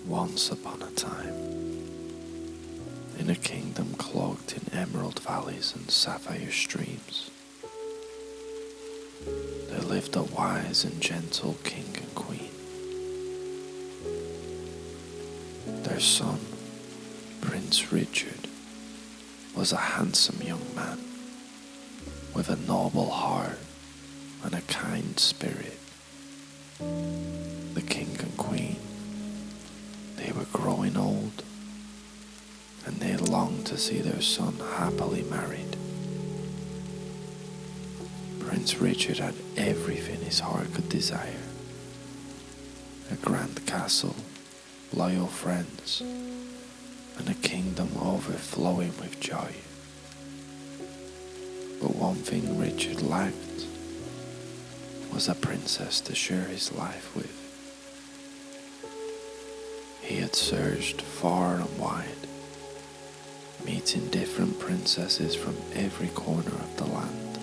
Once upon a time, in a kingdom cloaked in emerald valleys and sapphire streams, there lived a wise and gentle king and queen. Their son, Prince Richard, was a handsome young man with a noble heart and a kind spirit. The king and queen, they were growing old, and they longed to see their son happily married. Prince Richard had everything his heart could desire: a grand castle, loyal friends, and a kingdom overflowing with joy. But one thing Richard lacked was a princess to share his life with. He had searched far and wide, meeting different princesses from every corner of the land,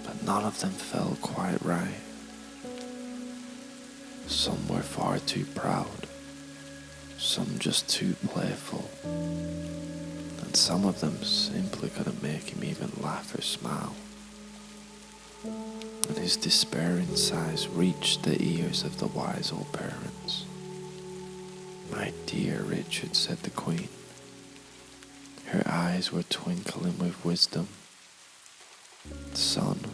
but none of them felt quite right. Some were far too proud, some just too playful, and some of them simply couldn't make him even laugh or smile. And his despairing sighs reached the ears of the wise old parents. "My dear Richard," said the queen. Her eyes were twinkling with wisdom. "Son,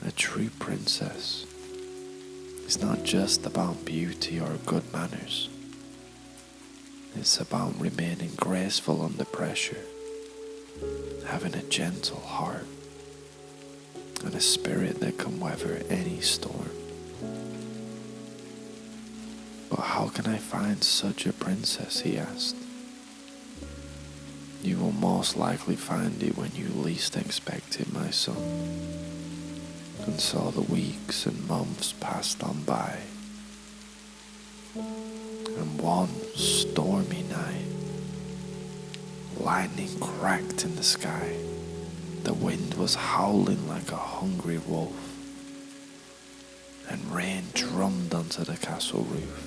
a true princess is not just about beauty or good manners. It's about remaining graceful under pressure, having a gentle heart, and a spirit that can weather any storm." "But how can I find such a princess?" he asked. "You will most likely find it when you least expect it, my son." And so the weeks and months passed on by, and one stormy night, lightning cracked in the sky. The wind was howling like a hungry wolf, and rain drummed onto the castle roof.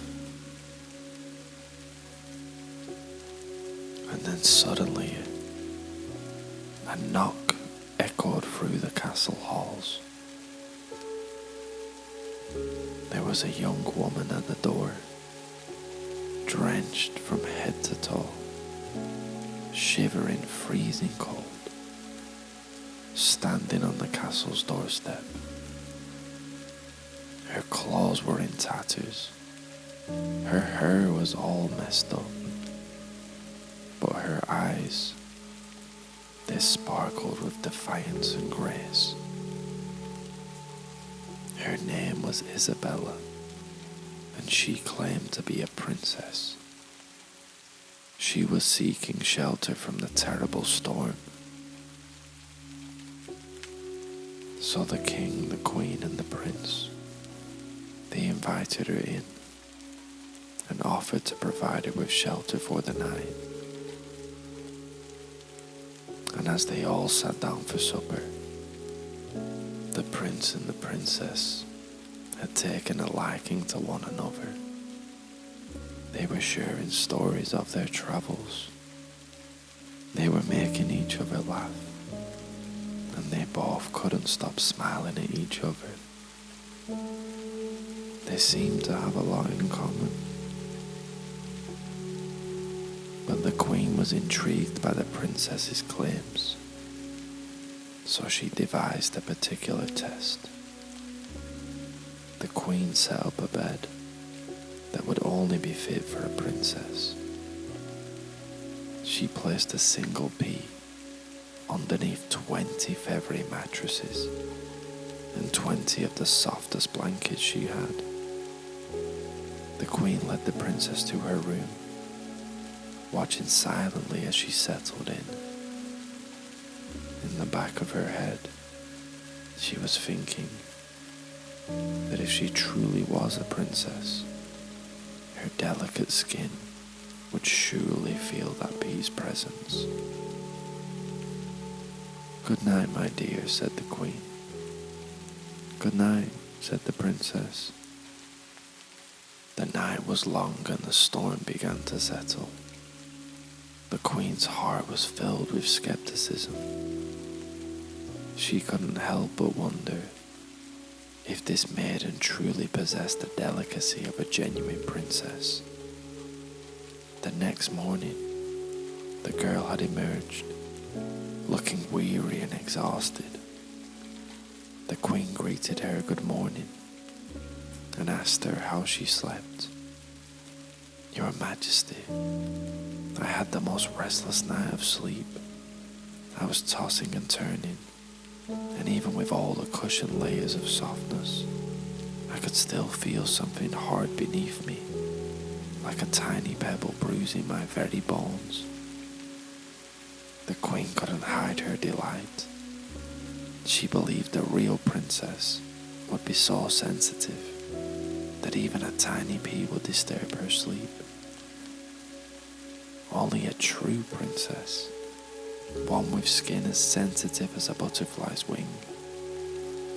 And then suddenly, a knock echoed through the castle halls. There was a young woman at the door, drenched from head to toe, shivering freezing cold, standing on the castle's doorstep. Her clothes were in tatters, her hair was all messed up, but her eyes, they sparkled with defiance and grace. Her name was Isabella, and she claimed to be a princess. She was seeking shelter from the terrible storm. So the king, the queen, and the prince, they invited her in and offered to provide her with shelter for the night. And as they all sat down for supper, the prince and the princess had taken a liking to one another. They were sharing stories of their travels. They were making each other laugh, and they both couldn't stop smiling at each other. They seemed to have a lot in common. But the queen was intrigued by the princess's claims, so she devised a particular test. The queen set up a bed that would only be fit for a princess. She placed a single pea underneath 20 feathery mattresses and 20 of the softest blankets she had. The queen led the princess to her room, watching silently as she settled in. In the back of her head, she was thinking that if she truly was a princess, her delicate skin would surely feel that peace presence. "Good night, my dear," said the queen. "Good night," said the princess. The night was long and the storm began to settle. The Queen's heart was filled with skepticism. She couldn't help but wonder if this maiden truly possessed the delicacy of a genuine princess. The next morning, the girl had emerged, looking weary and exhausted. The Queen greeted her good morning and asked her how she slept. "Your Majesty, I had the most restless night of sleep. I was tossing and turning, and even with all the cushioned layers of softness, I could still feel something hard beneath me, like a tiny pebble bruising my very bones." The Queen couldn't hide her delight. She believed the real princess would be so sensitive that even a tiny pea would disturb her sleep. Only a true princess, one with skin as sensitive as a butterfly's wing,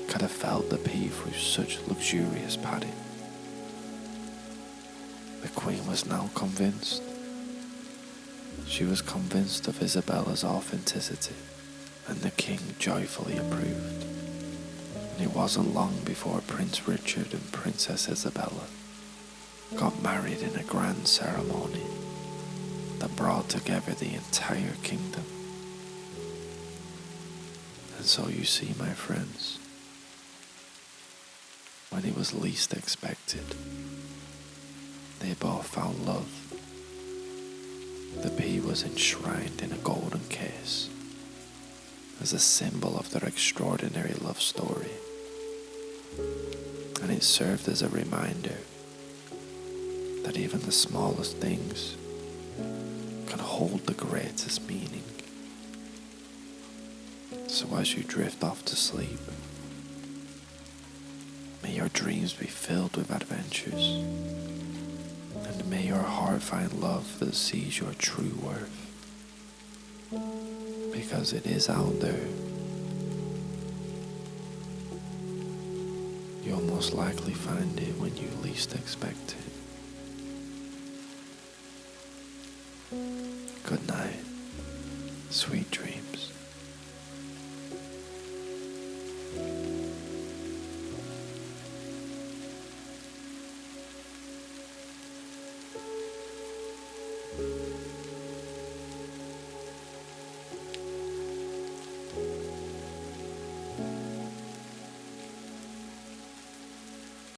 could have felt the pea through such luxurious padding. The Queen was now convinced. She was convinced of Isabella's authenticity, and the King joyfully approved. And it wasn't long before Prince Richard and Princess Isabella got married in a grand ceremony that brought together the entire kingdom. And so you see, my friends, when it was least expected, they both found love. The pea was enshrined in a golden case as a symbol of their extraordinary love story, and it served as a reminder that even the smallest things can hold the greatest meaning. So as you drift off to sleep, may your dreams be filled with adventures, and may your heart find love that sees your true worth, because it is out there. You'll most likely find it when you least expect it. Good night, sweet dreams.